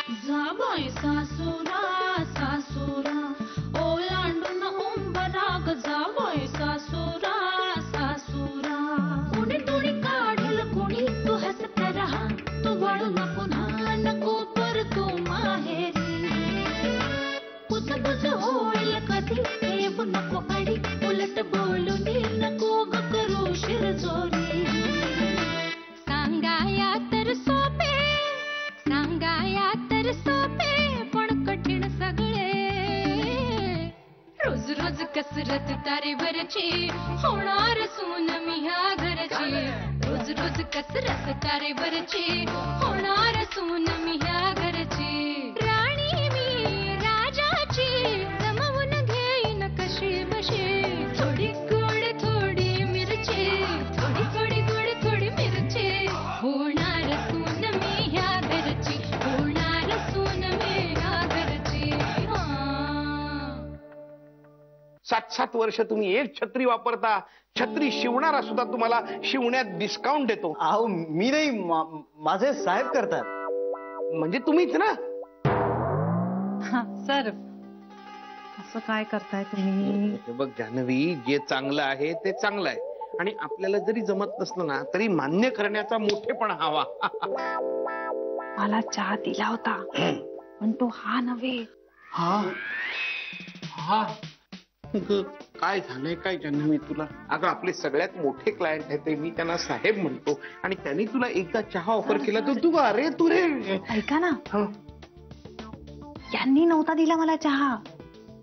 जाबाई सासुरा सासुरा ओलांडून उंबराग जाबाई सासुरा सासुरा कुणी तुणी काढल कुणी तू हसत रहा तू वळू नको ना नको पर तू माहेरी कुजबुज होईल कधी ठेवू नको अडी उलट बोलून नको ग करू शिरजोरी सांगाया तर सोपे सांगाया तर सोपे पण कठीण सगळे रोज रोज कसरत तारेवरची होणार सून मी ह्या घरची रोज रोज कसरत तारेवरची होणार सून मी ह्या घरची राणी मी राजाची जमवून घेईन कशी बशी थोडी गोड थोडी मिरची थोडी थोडी गोड थोडी मिरची होणार सून मी ह्या घरची होणार सून मी ह्या घरची 7-7 वर्ष तुम्ही एक छत्री वापरता छत्री शिवणारा सुद्धा तुम्हाला शिवण्यात डिस्काउंट देतो. अहो मी नाही माझे साहेब करतात. म्हणजे तुम्हीच ना. सर असं काय करताय तुम्ही? हे बघ जान्हवी जे चांगलं आहे ते चांगलं आहे आणि आपल्याला जरी जमत नसलं ना तरी मान्य करण्याचा मोठेपणा हवा. मला चहा दिला होता पण तो हा नव्हे. हा हा काय झालंय काय जान्हवी तुला? अगं आपले सगळ्यात मोठे क्लायंट आहेत ते मी त्यांना साहेब म्हणतो आणि त्यांनी तुला एकदा चहा ऑफर केला तर तू अरे तू रे. ऐका ना यांनी नव्हता दिला मला चहा.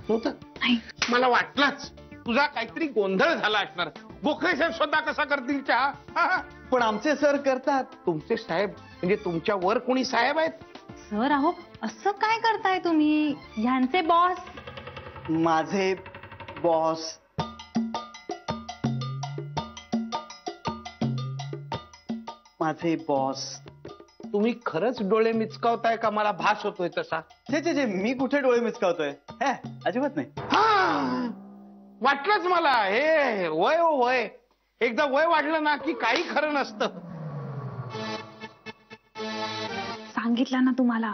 नव्हतं? नाही मला वाटलंच तुझा काहीतरी गोंधळ झाला असणार. गोखले साहेब स्वतः कसा करतील चहा? पण आमचे सर करतात. तुमचे साहेब म्हणजे तुमच्या वर कोणी साहेब आहेत? सर अहो असं काय करताय तुम्ही? यांचे बॉस. माझे बॉस. माझे बॉस. तुम्ही खरंच डोळे मिचकावताय का मला भास होतोय तसा? जे मी कुठे डोळे मिचकावतोय? अजिबात नाही. हा वाटलंच मला. हे वय हो वय एकदा वय वाढलं ना की काही खरं नसतं. सांगितलं ना तुम्हाला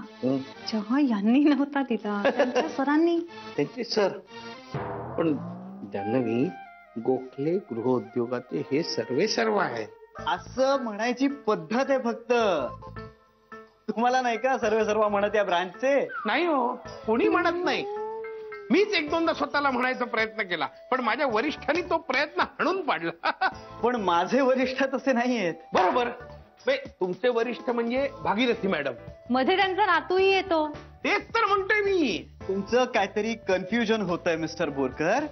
चहा यांनी नव्हता दिला त्यांच्या सरांनी. त्यांचे सर. पण जान्हवी गोखले गृहोद्योगाचे हे सर्वे सर्व आहेत. असं म्हणायची पद्धत आहे फक्त. तुम्हाला नाही का सर्वे सर्व म्हणत या ब्रांचचे? नाही हो कोणी म्हणत नाही. मीच एक दोनदा स्वतःला म्हणायचा प्रयत्न केला पण माझ्या वरिष्ठांनी तो प्रयत्न हाणून पाडला. पण माझे वरिष्ठ तसे नाहीयेत. बरोबर. तुमचे वरिष्ठ म्हणजे भागीरथी मॅडम. मध्ये त्यांचा नातूही येतो. तेच तर म्हणतोय मी. तुमचं काहीतरी कन्फ्युजन होतंय मिस्टर बोरकर.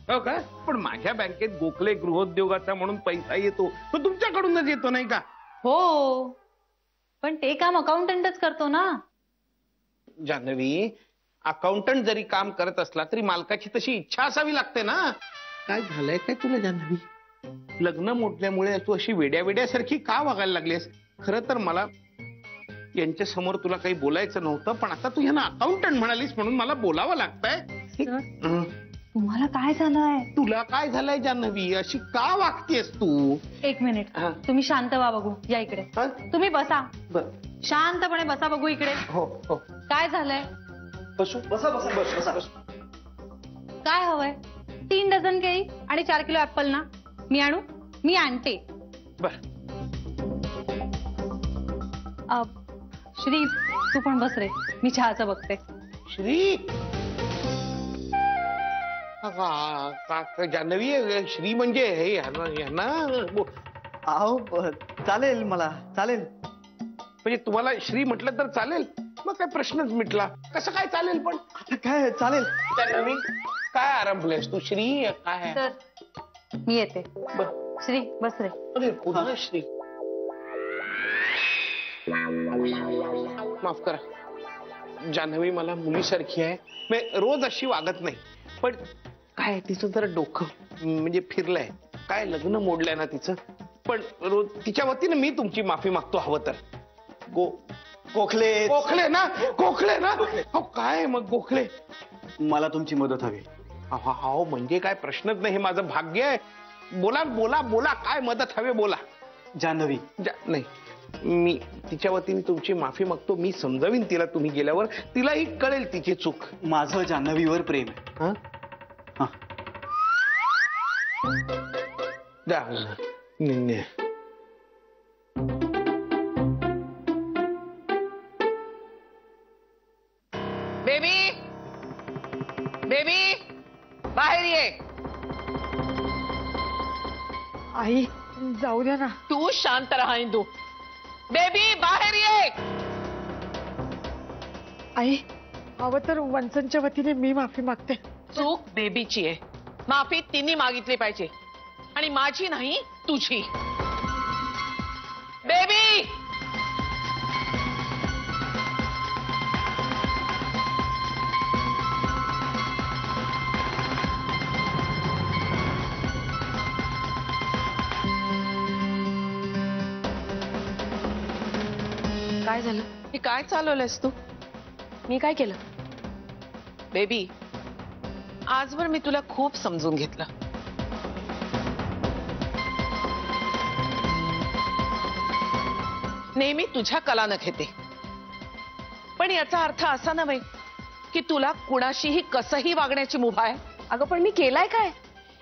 हो का? पण माझ्या बँकेत गोखले गृहोद्योगाचा म्हणून पैसा येतो तो तुमच्याकडूनच येतो नाही का? हो पण ते काम अकाउंटंटच करतो ना. जान्हवी अकाउंटंट जरी काम करत असला तरी मालकाची तशी इच्छा असावी लागते ना. काय झालंय काय तुला जान्हवी? लग्न मोडल्यामुळे तू अशी वेड्या वेड्यासारखी का वागायला लागलीस? खरं तर मला यांच्या समोर तुला काही बोलायचं नव्हतं पण आता तू यांना अकाउंटंट म्हणालीस म्हणून मला बोलावं लागतंय. तुम्हाला काय झालंय? तुला काय झालंय जान्हवी? अशी का वागतेस तू? एक मिनिट तुम्ही शांत व्हा बघू. या इकडे. तुम्ही बसा. शांतपणे बसा बघू इकडे. हो हो. काय झालंय? बसा बसा बसा बस. काय हवंय? 3 डझन केळी आणि 4 किलो ऍपल ना. मी आणू? मी आणते. बर. श्री तू पण बस रे. मी चहाचं बघते. श्री जान्हवी श्री म्हणजे हे यांना अहो चालेल मला चालेल. म्हणजे तुम्हाला श्री म्हटलं तर चालेल? मग काय प्रश्नच मिटला. कसं काय चालेल? पण आता काय चालेल. जान्हवी काय आरंभलेस तू? श्री काय? तर मी येते. श्री बस रे. अरे पुन्हा श्री. माफ करा जान्हवी मला मुलीसारखी आहे. मी रोज अशी वागत नाही पण काय तिचं जरा डोकं म्हणजे फिरलंय. काय लग्न मोडलंय ना तिचं. पण रोज तिच्या वतीनं मी तुमची माफी मागतो हवं तर. गोखले गोखले ना. गोखले ना. हो काय मग गोखले मला तुमची मदत हवी. हो म्हणजे काय प्रश्नच नाही. हे माझं भाग्य आहे. बोला बोला बोला काय मदत हवी बोला. जान्हवी नाही मी तिच्या वतीने तुमची माफी मागतो. मी समजावीन तिला तुम्ही गेल्यावर, तिलाही कळेल तिची चूक. माझं जान्हवीवर प्रेम आहे. हा हा. द्या. निन्ने. बेबी बेबी बाहेर ये. आई जाऊ द्या ना. तू शांत रहा इंदू. बेबी बाहेर ये. आई हवं तर वंचनच्या वतीने मी माफी मागते. चूक बेबीची आहे. माफी तिने मागितली पाहिजे आणि माझी नाही, तुझी. बेबी काय झालं? हे काय चालवलंयस तू? मी काय केलं? बेबी आजवर मी तुला खूप समजून घेतलं. नेहमी तुझ्या कलानं घेते, पण याचा अर्थ असा नव्हे की तुला कुणाशीही कसंही वागण्याची मुभा आहे. अगं पण मी केलाय काय?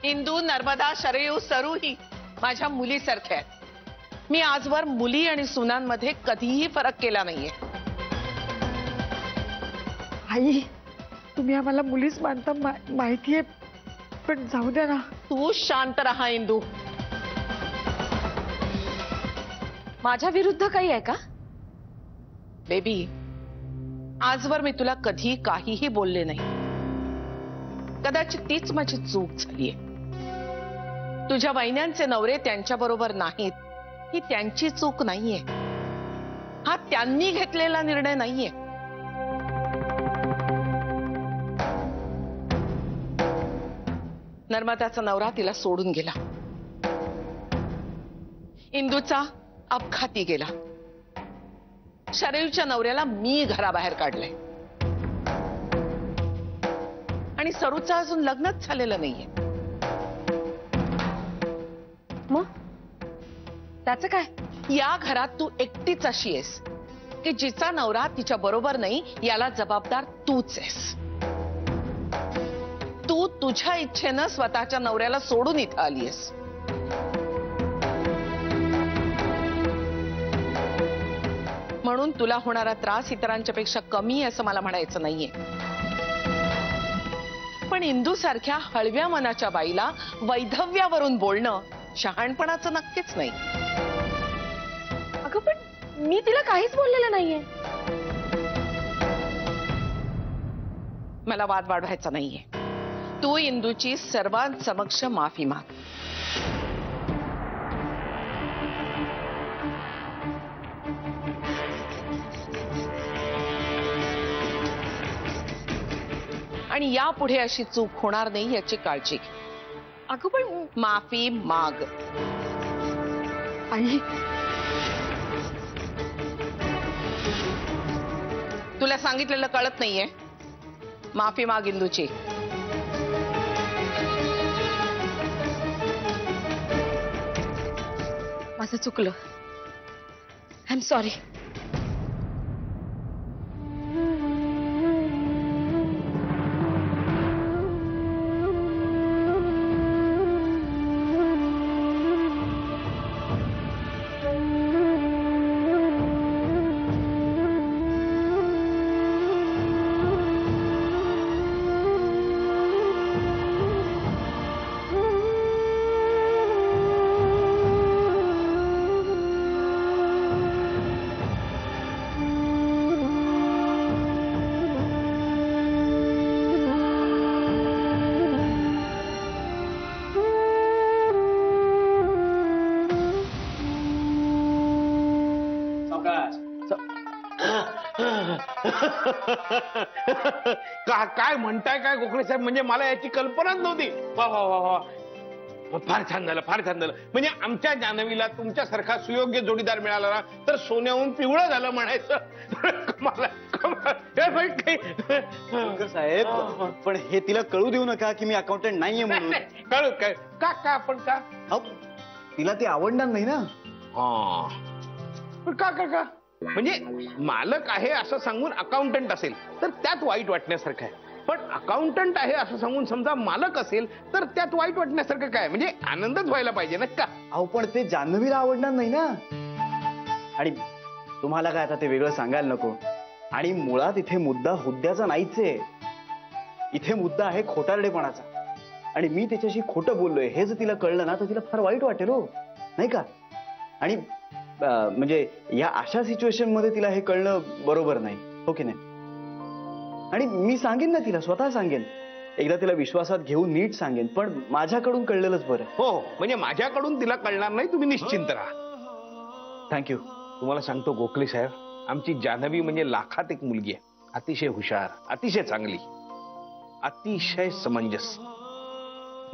इंदू, नर्मदा, शरयू, सरू ही माझ्या मुलीसारख्या आहेत. मी आजवर मुली आणि सुनांमध्ये कधीही फरक केला नाहीये. आई तुम्ही आम्हाला मुलीच मानता माहितीये, पण जाऊ द्या ना. तू शांत रहा इंदू. माझ्या विरुद्ध काही आहे का? बेबी आजवर मी तुला कधी काहीही बोलले नाही. कदाचित तीच माझी चूक झालीये. तुझ्या वहिन्यांचे नवरे त्यांच्या बरोबर नाहीत ही त्यांची चूक नाहीये. हा त्यांनी घेतलेला निर्णय नाहीये. नर्मदाचा नवरा तिला सोडून गेला. इंदूचा अपघाती गेला. शरयूच्या नवऱ्याला मी घराबाहेर काढलंय आणि सरूचं अजून लग्नच झालेलं नाहीये. मग त्याचं काय? या घरात तू एकटीच अशी आहेस की जिचा नवरा तिच्या बरोबर नाही याला जबाबदार तूच आहेस. तू तुझ्या इच्छेनं स्वतःच्या नवऱ्याला सोडून इथं आलीयस. म्हणून तुला होणारा त्रास इतरांच्या पेक्षा कमी आहे असं मला म्हणायचं नाहीये. पण इंदू सारख्या हळव्या मनाच्या बाईला वैधव्यावरून बोलणं शहाणपणाचं नक्कीच नाही. अगं पण मी तिला काहीच बोललेलं नाहीये. मला वाद वाढवायचा नाहीये. तू इंदूची सर्वांसमक्ष माफी माग. आणि यापुढे अशी चूक होणार नाही याची काळजी घे. अगं पण माफी माग. आई तुला सांगितलेलं कळत नाहीये. माफी माग इंदूची. माझं चुकलं. I am sorry. काय म्हणताय काय कोकणे साहेब? म्हणजे मला याची कल्पनाच नव्हती. वा वा वा वा, फार छान झालं, फार छान झालं. म्हणजे आमच्या जान्हवीला तुमच्यासारखा सुयोग्य जोडीदार मिळाला ना तर सोन्याहून पिवळं झालं म्हणायचं. मला साहेब पण हे तिला कळू देऊ नका की मी अकाउंटंट नाहीये म्हणून. कळू काय का का आपण का अहो, तिला ते आवडणार नाही ना. हा पण का का का म्हणजे मालक आहे असं सांगून अकाउंटंट असेल तर त्यात वाईट वाटण्यासारखं आहे, पण अकाउंटंट आहे असं सांगून समजा मालक असेल तर त्यात वाईट वाटण्यासारखं काय? म्हणजे आनंदच व्हायला पाहिजे ना का? अहो पण ते जान्हवीला आवडणार नाही ना. आणि तुम्हाला काय आता ते वेगळं सांगायला नको. आणि मुळात इथे मुद्दा हुद्द्याचा नाहीच आहे. इथे मुद्दा आहे खोटारडेपणाचा. आणि मी त्याच्याशी खोटं बोललोय हे जर तिला कळलं ना तर तिला फार वाईट वाटेल हो, नाही का? आणि म्हणजे या अशा सिच्युएशन मध्ये तिला हे कळणं बरोबर नाही, हो की नाही? आणि मी सांगेन ना तिला, स्वतः सांगेन, एकदा तिला विश्वासात घेऊन नीट सांगेन, पण माझ्याकडून कळलेलंच बरं. हो, म्हणजे माझ्याकडून तिला कळणार नाही, तुम्ही निश्चिंत राहा. थँक्यू. तुम्हाला सांगतो गोखले साहेब, आमची जान्हवी म्हणजे लाखात एक मुलगी आहे. अतिशय हुशार, अतिशय चांगली, अतिशय समंजस.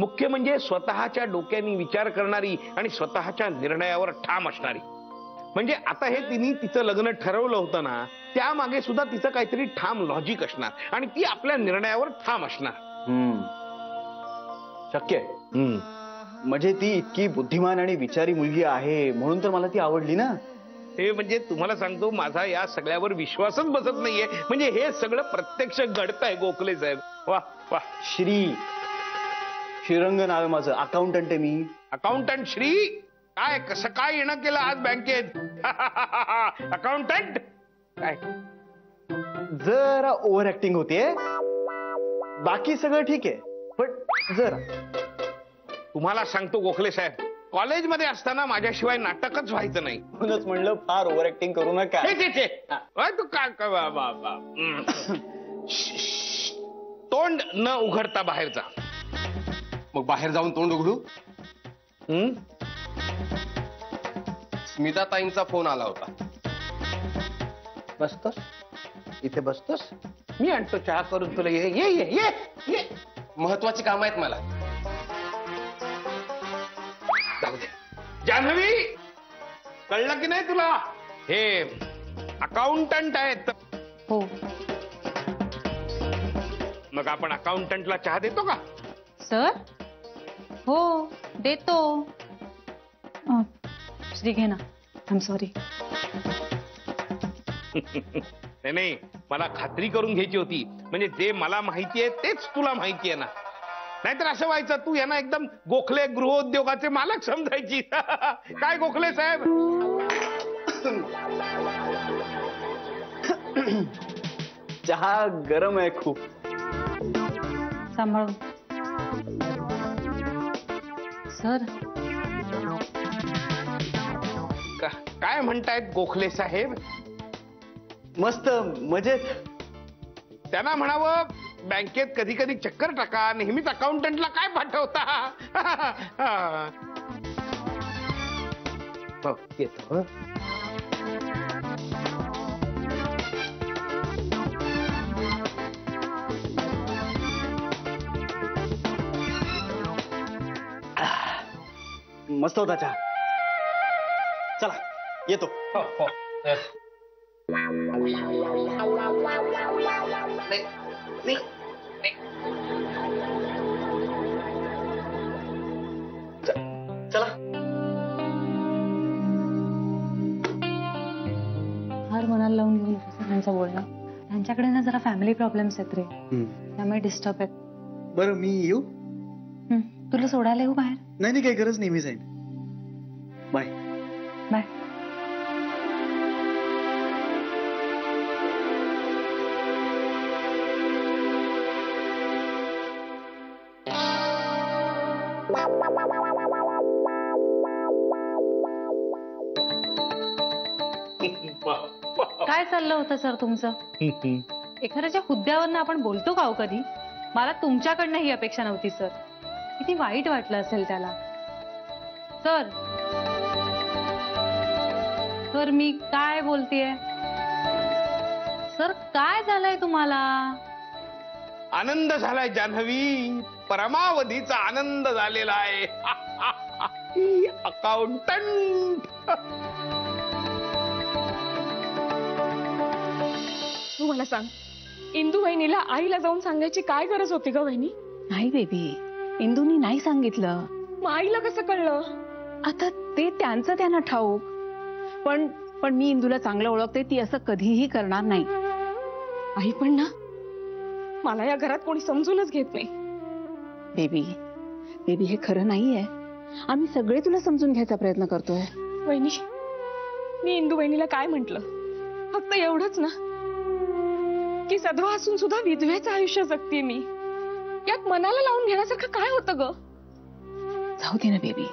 मुख्य म्हणजे स्वतःच्या डोक्याने विचार करणारी आणि स्वतःच्या निर्णयावर ठाम असणारी. म्हणजे आता हे तिने तिचं लग्न ठरवलं होतं ना, त्यामागे सुद्धा तिचं काहीतरी ठाम लॉजिक असणार आणि ती आपल्या निर्णयावर ठाम असणार. शक्य आहे. म्हणजे ती इतकी बुद्धिमान आणि विचारी मुलगी आहे म्हणून तर मला ती आवडली ना. हे म्हणजे तुम्हाला सांगतो, माझा या सगळ्यावर विश्वासच बसत नाहीये. म्हणजे हे सगळं प्रत्यक्ष घडतंय गोखले साहेब. वा वा. श्रीरंग नाव आहे माझं, अकाउंटंट आहे मी. अकाउंटंट श्री? काय कसं काय येणं केलं आज बँकेत? अकाउंटंट काय? जरा ओव्हर ऍक्टिंग होतीये, बाकी सगळं ठीक आहे, पण जरा. तुम्हाला सांगतो गोखले साहेब, कॉलेजमध्ये असताना माझ्याशिवाय नाटकच व्हायचं नाही. म्हणूनच म्हणलं फार ओव्हर ऍक्टिंग करू नका. तू काय तोंड न उघडता बाहेर जा. मग बाहेर जाऊन तोंड उघडू? स्मिता ताईंचा फोन आला होता. बसतोस इथे, बसतोस, मी आणतो चहा करून तुला. ये ये ये ये ये. महत्वाची काम आहेत मला. जाऊ दे. जान्हवी, कळलं की नाही तुला? हे अकाउंटंट आहेत. हो. मग आपण अकाउंटंटला चहा देतो का? सर, हो देतो. श्री घे ना. I am sorry. नाही, मला खात्री करून घ्यायची होती. म्हणजे जे मला माहिती आहे तेच तुला माहिती आहे ना. नाहीतर असं व्हायचं, तू यांना एकदम गोखले गृहोद्योगाचे मालक समजायची. काय गोखले साहेब? चहा गरम आहे खूप. सांभाळून. सर, काय म्हणतायत गोखले साहेब? मस्त मजेत. त्यांना म्हणावं बँकेत कधी कधी चक्कर टाका, नेहमीच अकाउंटंटला काय पाठवता? हो, येतो. मस्त होता चहा. चला येतो. हो हो. चला. फार मनाला लावून घेऊ नको सर त्यांचं बोलणं. त्यांच्याकडे ना जरा फॅमिली प्रॉब्लेम्स आहेत रे, त्यामुळे डिस्टर्ब आहेत. बरं मी येऊ? तुला सोडायला येऊ बाहेर? नाही काही गरज नाही, मी जाईन. Bye bye. काय चाललं होतं सर तुमचं? एखाद्याच्या हुद्द्यावरनं आपण बोलतो का हो कधी? मला तुमच्याकडनं ही अपेक्षा नव्हती सर. किती वाईट वाटलं असेल त्याला. सर, सर मी काय बोलतेय? सर काय झालंय तुम्हाला? आनंद झालाय जान्हवी, परमावधीचा आनंद झालेला आहे. अकाउंटंट. तू मला सांग, इंदू वहिनीला आईला जाऊन सांगायची काय गरज होती ग वहिनी? नाही बेबी, इंदूनी नाही सांगितलं. मग आईला कसं कळलं? आता ते त्यांचं त्यांना ठाऊक, पण पण मी इंदूला चांगलं ओळखते, ती असं कधीही करणार नाही. आई पण ना, मला या घरात कोणी समजूनच घेत नाही. बेबी बेबी हे खरं नाहीये. आम्ही सगळे तुला समजून घ्यायचा प्रयत्न करतोय. वहिनी, मी इंदू वहिनीला काय म्हंटल, फक्त एवढंच ना की सदवा असून सुद्धा विधवेचं आयुष्य जगते मी. यात मनाला लावून घेण्यासारखं काय होतं ग? जाऊ दे ना बेबी,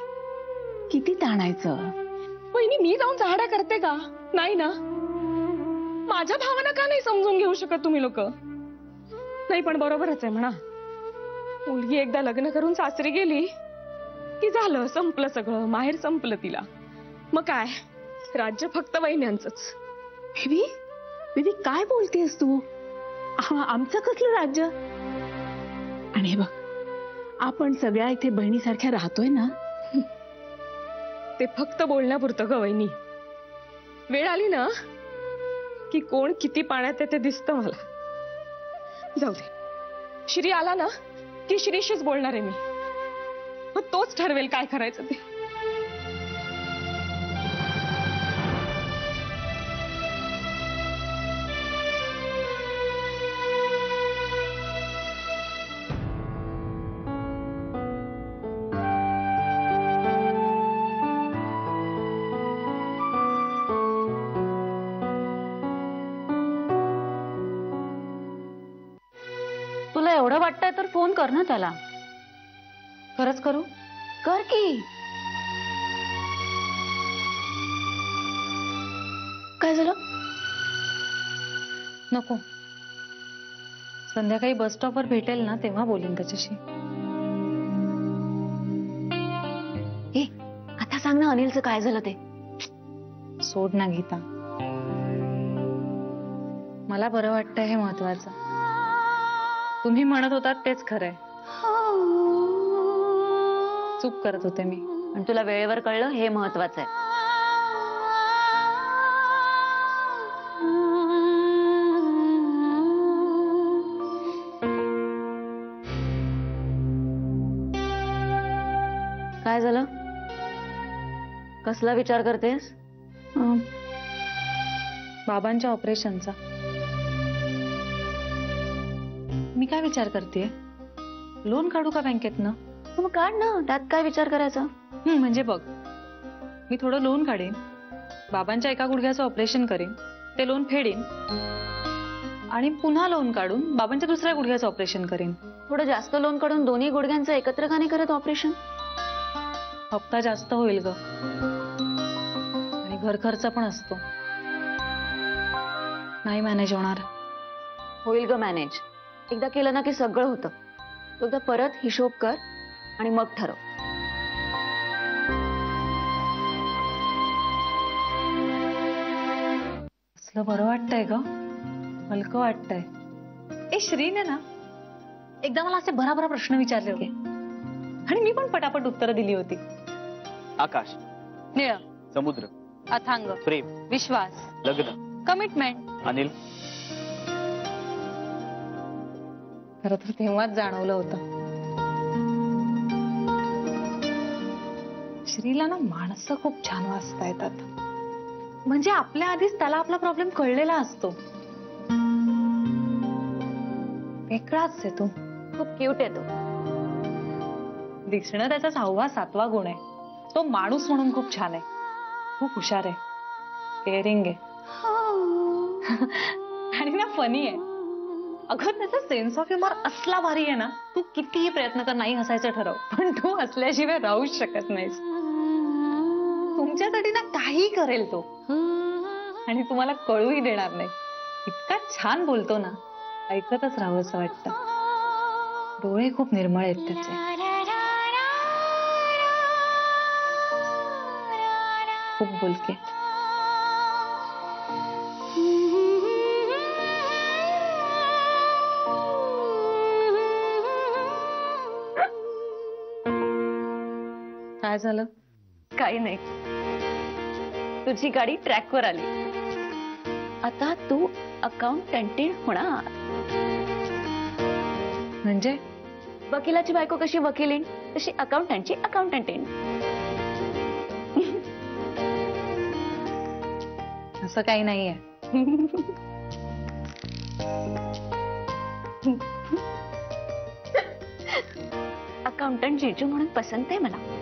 किती ताणायचं. वहिनी, मी जाऊन झाडा करते का? नाही ना. माझ्या भावाना का नाही समजून घेऊ शकत तुम्ही लोक? नाही पण बरोबरच आहे म्हणा. मुलगी एकदा लग्न करून सासरी गेली की झालं, संपलं सगळं. माहेर संपलं तिला. मग काय, राज्य फक्त वहिन्यांचंच. बेबी बेबी काय बोलतेस तू? आमचं कसलं राज्य? आणि हे बघ, आपण सगळ्या इथे बहिणीसारख्या राहतोय ना. ते फक्त बोलण्यापुरतं ग वहिनी. वेळ आली ना की कोण किती पाण्यात आहे ते दिसतं मला. जाऊ दे, श्री आला ना की श्रीशीच बोलणार आहे मी. मग तोच ठरवेल काय करायचं ते. तुला एवढं वाटतंय तर फोन कर ना त्याला. खरंच करू? कर की. काय झालं? नको, संध्याकाळी बस स्टॉपवर भेटेल ना तेव्हा बोलीन त्याच्याशी. ए, आता सांग ना अनिलचं काय झालं ते. सोड ना गीता, मला बरं वाटतंय हे महत्वाचं. तुम्ही म्हणत होतात तेच खरंय. चूक करत होते मी. आणि तुला वेळेवर कळलं हे महत्वाचं आहे. काय झालं? कसला विचार करतेस? बाबांच्या ऑपरेशनचा. मी काय विचार करतेय, लोन काढू का बँकेतनं? मग काढ ना, त्यात काय विचार करायचा? म्हणजे बघ, मी थोडं लोन काढेन, बाबांच्या एका गुडघ्याचं ऑपरेशन करेन, ते लोन फेडेन आणि पुन्हा लोन काढून बाबांच्या दुसऱ्या गुडघ्याचं ऑपरेशन करेन. थोडं जास्त लोन काढून दोन्ही गुडघ्यांचं एकत्र का नाही करत ऑपरेशन? हप्ता जास्त होईल ग, आणि घर खर्च पण असतो. नाही मॅनेज होणार. होईल ग मॅनेज. एकदा केलं ना की सगळं होतं. तो एकदा परत हिशोब कर आणि मग ठरव. असलं बरं वाटतंय ग, हलकं वाटतंय. ए श्रीने ना एकदा मला असे भराभरा प्रश्न विचारले होते आणि मी पण पटापट उत्तरं दिली होती. आकाश, निळ, समुद्र, अथांग, प्रेम, विश्वास, लग्न, कमिटमेंट. अनिल. खरं तर तेव्हाच जाणवलं होतं, श्रीला ना माणसं खूप छान वाचता येतात. म्हणजे आपल्या आधीच त्याला आपला प्रॉब्लेम कळलेला असतो. वेगळाच आहे तो. खूप क्यूट आहे तो. दिसणं त्याचा 6वा 7वा गुण आहे. तो माणूस म्हणून खूप छान आहे, खूप हुशार आहे, केअरिंग आहे आणि ना फनी आहे. अगं त्याचा सेन्स ऑफ ह्युमर असला भारी आहे ना, तू कितीही प्रयत्न कर नाही हसायचं ठरव, पण तू हसल्याशिवाय राहूच शकत नाहीस. तुमच्यासाठी ना काही करेल तो आणि तुम्हाला कळूही देणार नाही. इतका छान बोलतो ना, ऐकतच राहावं असं वाटतं. डोळे खूप निर्मळ आहेत त्याचे. खूप बोलके. काय झालं? काही नाही. तुझी गाडी ट्रॅकवर आली. आता तू अकाउंटंट होणार. म्हणजे वकिलाची बायको कशी वकिलीन तशी अकाउंटंटची अकाउंटंट. असं काही नाहीये. अकाउंटंट जीजू म्हणून पसंत आहे मला.